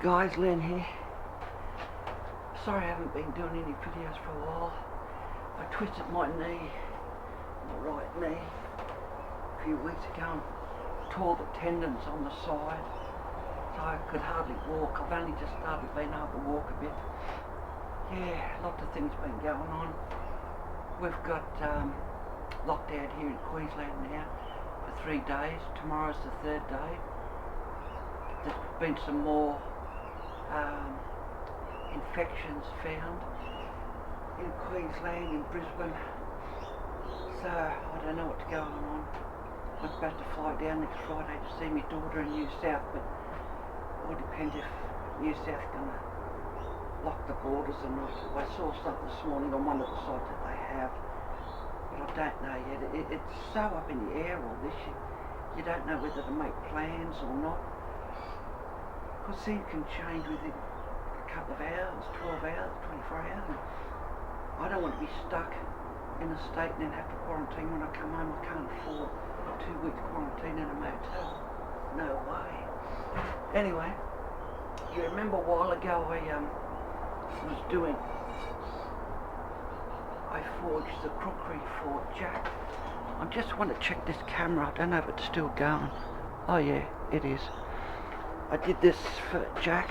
guys, Len here. Sorry I haven't been doing any videos for a while. I twisted my knee, my right knee, a few weeks ago and tore the tendons on the side, so I could hardly walk. I've only just started being able to walk a bit. Yeah, lots of things been going on. We've got lockdown here in Queensland now for 3 days. Tomorrow's the 3rd day. There's been some more infections found in Queensland, in Brisbane. So I don't know what's going on. I'm supposed to fly down next Friday to see my daughter in New South, but it all depends if New South's going to lock the borders or not. I saw something this morning on one of the sites that they have, but I don't know yet. It's so up in the air all this. You don't know whether to make plans or not, because things can change within a couple of hours, 12 hours, 24 hours. And I don't want to be stuck in a state and then have to quarantine when I come home. I can't afford 2 weeks quarantine in a motel. No way. Anyway, you remember a while ago I forged the Kukri for Jack. I just want to check this camera. I don't know if it's still going. Oh yeah, it is. I did this for Jack,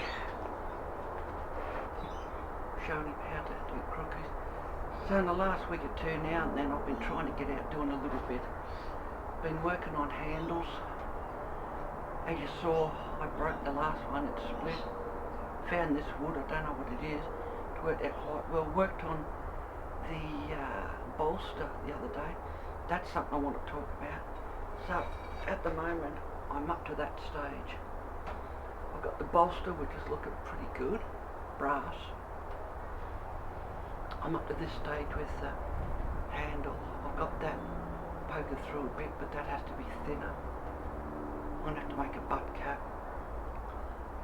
showing him how to do crookies. So in the last week or two now and then I've been trying to get out doing a little bit. Been working on handles. As you saw, I broke the last one, it split. Found this wood, I don't know what it is. It worked out quite well. Worked on the bolster the other day. That's something I want to talk about. So at the moment I'm up to that stage. I've got the bolster, which is looking pretty good, brass. I'm up to this stage with the handle. I've got that poking through a bit, but that has to be thinner. I'm going to have to make a butt cap.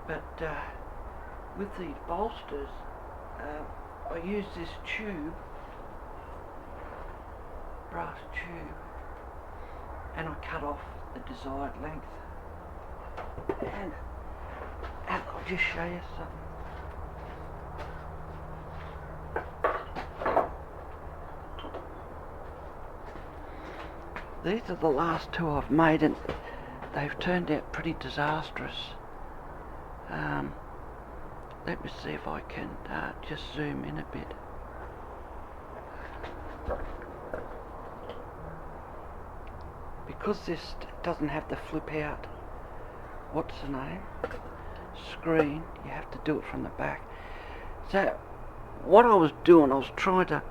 But with these bolsters, I use this tube, brass tube, and I cut off the desired length. And I'll just show you something. These are the last two I've made, and they've turned out pretty disastrous. Let me see if I can just zoom in a bit. Because this doesn't have the flip out, what's the name, screen, you have to do it from the back. So what I was doing, I was trying to,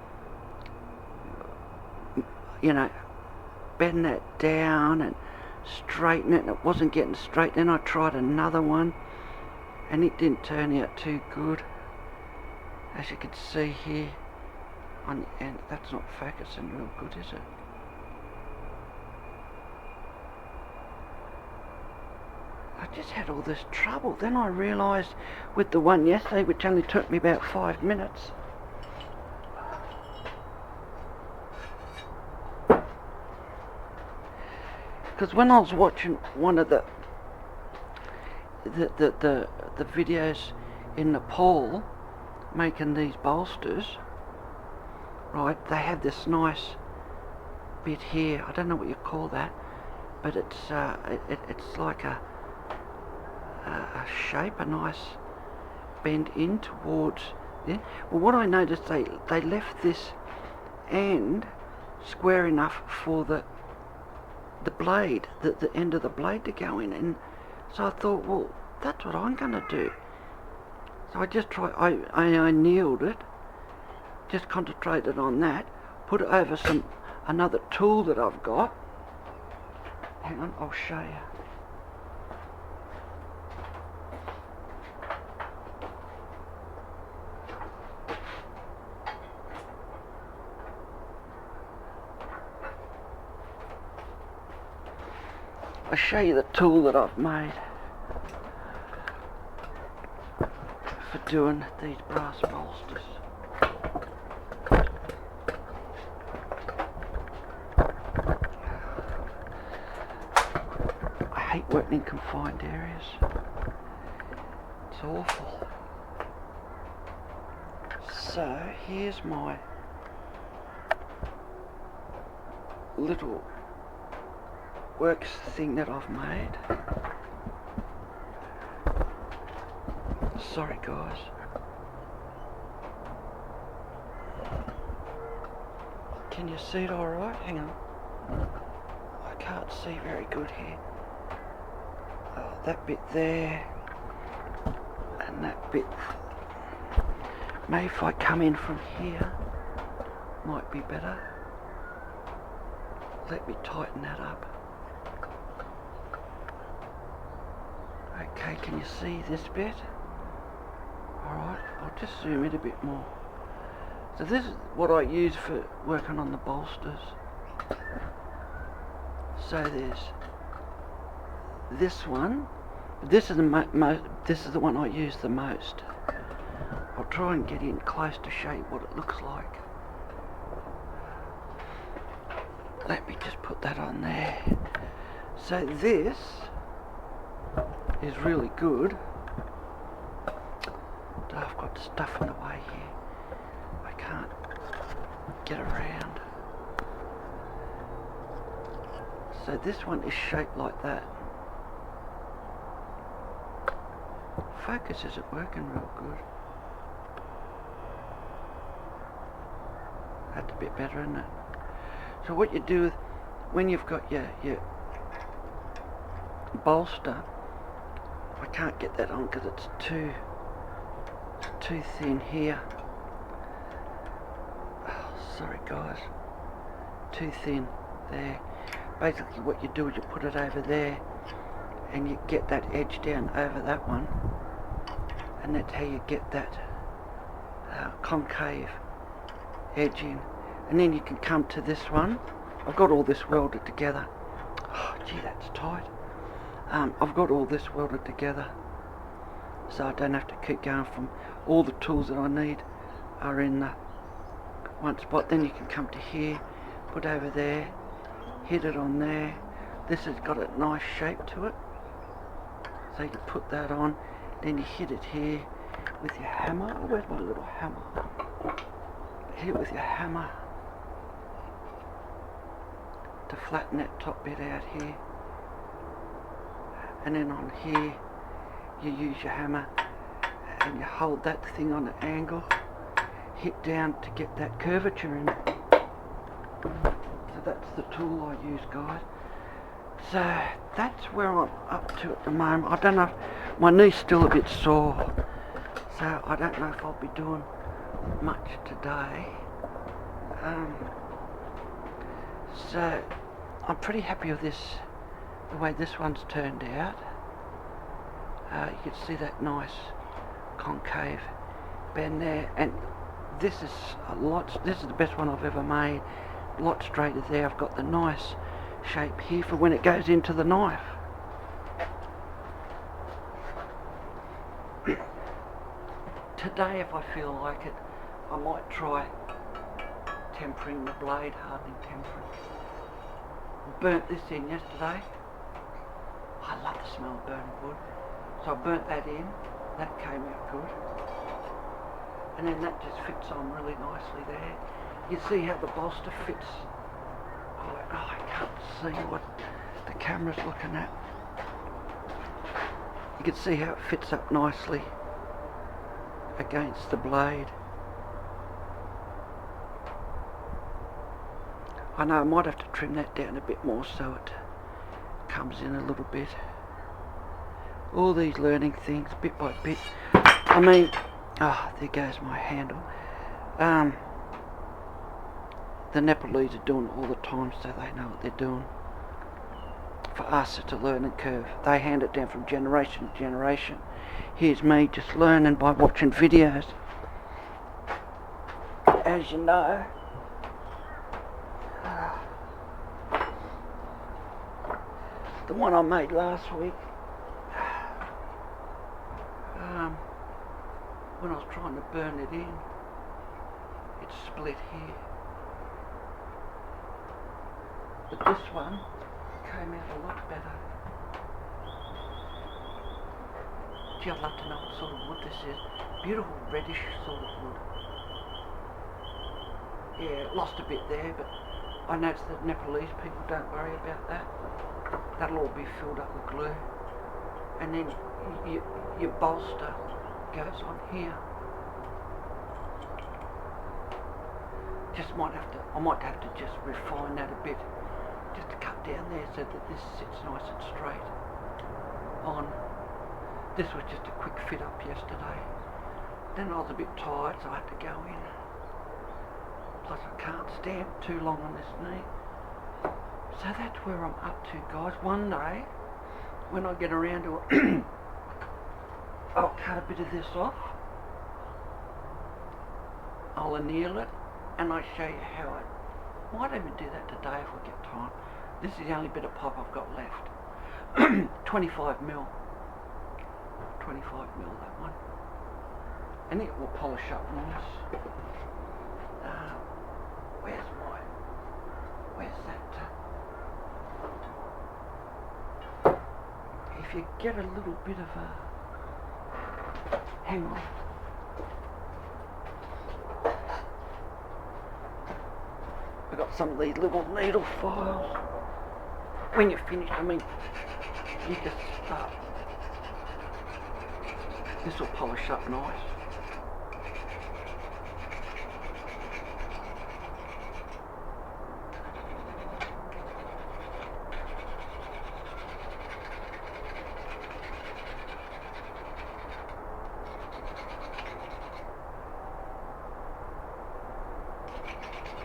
bend that down and straighten it, and it wasn't getting straight. Then I tried another one and it didn't turn out too good, as you can see here on the end. That's not focusing real good, is it? I just had all this trouble. Then I realised with the one yesterday, which only took me about 5 minutes, because when I was watching one of the videos in Nepal making these bolsters, right, they have this nice bit here. I don't know what you call that, but it's like a shape, a nice bend in towards there. Well, what I noticed, they left this end square enough for the blade, the end of the blade to go in, and so I thought, well, that's what I'm going to do. So I just I kneeled it, just concentrated on that, put it over another tool that I've got. Hang on, I'll show you. I'll show you the tool that I've made for doing these brass bolsters. I hate working in confined areas. It's awful. So here's my little works thing that I've made. Sorry guys. Can you see it alright? Hang on. I can't see very good here. Oh, that bit there. And that bit. Maybe if I come in from here, might be better. Let me tighten that up. Okay, can you see this bit? Alright, I'll just zoom in a bit more. So this is what I use for working on the bolsters. So there's this one. This is the one I use the most. I'll try and get in close to show you what it looks like. Let me just put that on there. So this is really good. Oh, I've got stuff in the way here. I can't get around. So this one is shaped like that. Focus isn't working real good. That's a bit better, isn't it? So what you do when you've got your bolster, I can't get that on because it's too thin here. Oh, sorry guys, too thin there. Basically what you do is you put it over there and you get that edge down over that one, and that's how you get that concave edge in. And then you can come to this one. I've got all this welded together. Oh gee, that's tight. I've got all this welded together, so I don't have to keep going from. All the tools that I need are in the one spot. Then you can come to here, put over there, hit it on there. This has got a nice shape to it, so you can put that on. Then you hit it here with your hammer. Oh, where's my little hammer? Hit it with your hammer to flatten that top bit out here, and then on here you use your hammer and you hold that thing on an angle, hit down to get that curvature in it. So that's the tool I use, guys. So that's where I'm up to at the moment. I don't know, my knee's still a bit sore, so I don't know if I'll be doing much today. So I'm pretty happy with this, the way this one's turned out. You can see that nice concave bend there, and this is this is the best one I've ever made. A lot straighter there. I've got the nice shape here for when it goes into the knife. Today, if I feel like it, I might try tempering the blade, hardening tempering. Burnt this in yesterday. I love the smell of burning wood. So I burnt that in. That came out good. And then that just fits on really nicely there. You see how the bolster fits. Oh, I can't see what the camera's looking at. You can see how it fits up nicely against the blade. I know I might have to trim that down a bit more so it comes in a little bit. All these learning things, bit by bit. I mean, there goes my handle. The Nepalese are doing it all the time, so they know what they're doing. For us, it's a learning curve. They hand it down from generation to generation. Here's me just learning by watching videos. As you know, the one I made last week, when I was trying to burn it in, it split here. But this one came out a lot better. Gee, I'd love to know what sort of wood this is. Beautiful reddish sort of wood. Yeah, lost a bit there, but I noticed that Nepalese people don't worry about that. That'll all be filled up with glue. And then your bolster goes on here. I might have to just refine that a bit, just to cut down there so that this sits nice and straight on. This was just a quick fit up yesterday. Then I was a bit tired, so I had to go in. Plus I can't stand too long on this knee. So that's where I'm up to, guys. One day, when I get around to it, I'll cut a bit of this off. I'll anneal it, and I'll show you how I might even do that today if I get time. This is the only bit of pipe I've got left. 25 mil. 25 mil, that one. And it will polish up nice. Where's that? If you get a little bit of a, hang on. I've got some of these little needle files. When you're finished, I mean, you just start. This will polish up nice.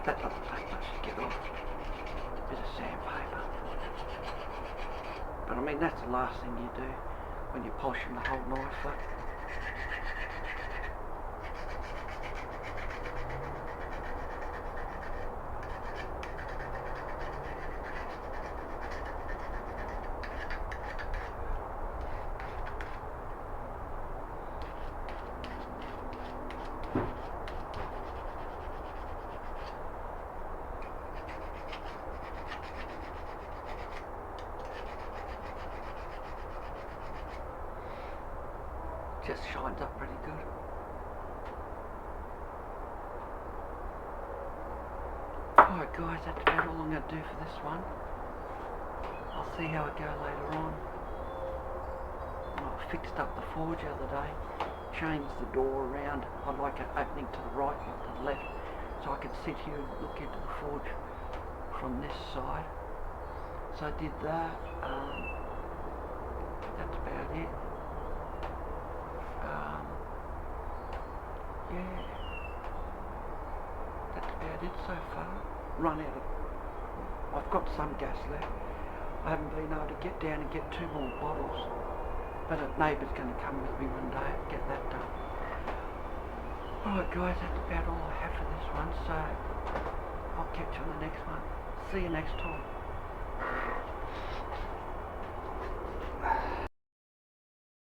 That doesn't take much to get off. A bit of sandpaper. But I mean, that's the last thing you do when you're polishing the whole knife up. Just shines up pretty good. Alright guys, that's about all I'm going to do for this one. I'll see how I go later on. I fixed up the forge the other day, changed the door around. I'd like it opening to the right, not to the left, so I could sit here and look into the forge from this side. So I did that. That's about it. Yeah, that's about it so far. Run out of, I've got some gas left. I haven't been able to get down and get 2 more bottles, but a neighbour's going to come with me one day and get that done. Alright guys, that's about all I have for this one, so I'll catch you on the next one. See you next time.